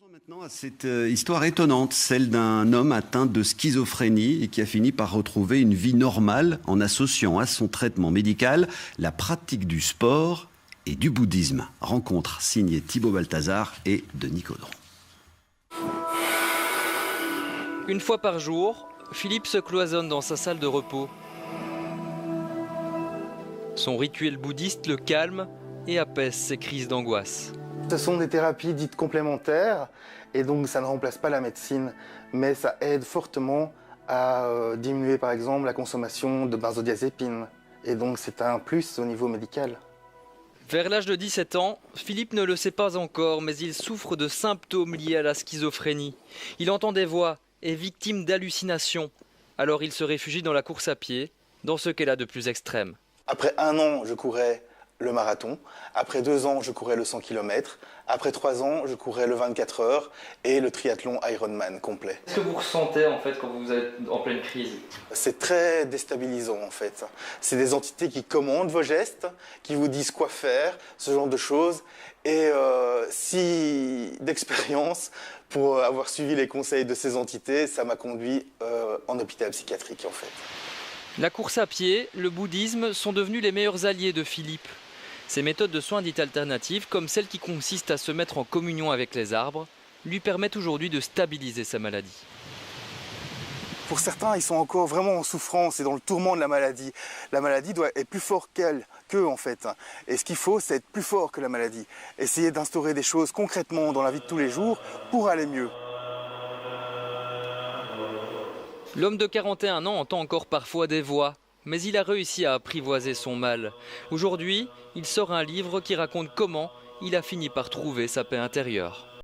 Maintenant à cette histoire étonnante, celle d'un homme atteint de schizophrénie et qui a fini par retrouver une vie normale en associant à son traitement médical la pratique du sport et du bouddhisme. Rencontre signée Thibaut Balthazar et Denis Caudron. Une fois par jour, Philippe se cloisonne dans sa salle de repos. Son rituel bouddhiste le calme et apaise ses crises d'angoisse. Ce sont des thérapies dites complémentaires et donc ça ne remplace pas la médecine, mais ça aide fortement à diminuer par exemple la consommation de benzodiazépines. Et donc c'est un plus au niveau médical. Vers l'âge de 17 ans, Philippe ne le sait pas encore, mais il souffre de symptômes liés à la schizophrénie. Il entend des voix, est victime d'hallucinations. Alors il se réfugie dans la course à pied, dans ce qu'elle a de plus extrême. Après 1 an, je courais le marathon. Après 2 ans, je courais le 100 km. Après 3 ans, je courais le 24 heures et le triathlon Ironman complet. Qu'est-ce que vous ressentez en fait quand vous êtes en pleine crise? C'est très déstabilisant en fait. C'est des entités qui commandent vos gestes, qui vous disent quoi faire, ce genre de choses. Et si d'expérience, pour avoir suivi les conseils de ces entités, ça m'a conduit en hôpital psychiatrique en fait. La course à pied, le bouddhisme sont devenus les meilleurs alliés de Philippe. Ces méthodes de soins dites alternatives, comme celle qui consiste à se mettre en communion avec les arbres, lui permettent aujourd'hui de stabiliser sa maladie. Pour certains, ils sont encore vraiment en souffrance et dans le tourment de la maladie. La maladie est plus forte qu'eux en fait. Et ce qu'il faut, c'est être plus fort que la maladie. Essayer d'instaurer des choses concrètement dans la vie de tous les jours pour aller mieux. L'homme de 41 ans entend encore parfois des voix, mais il a réussi à apprivoiser son mal. Aujourd'hui, il sort un livre qui raconte comment il a fini par trouver sa paix intérieure.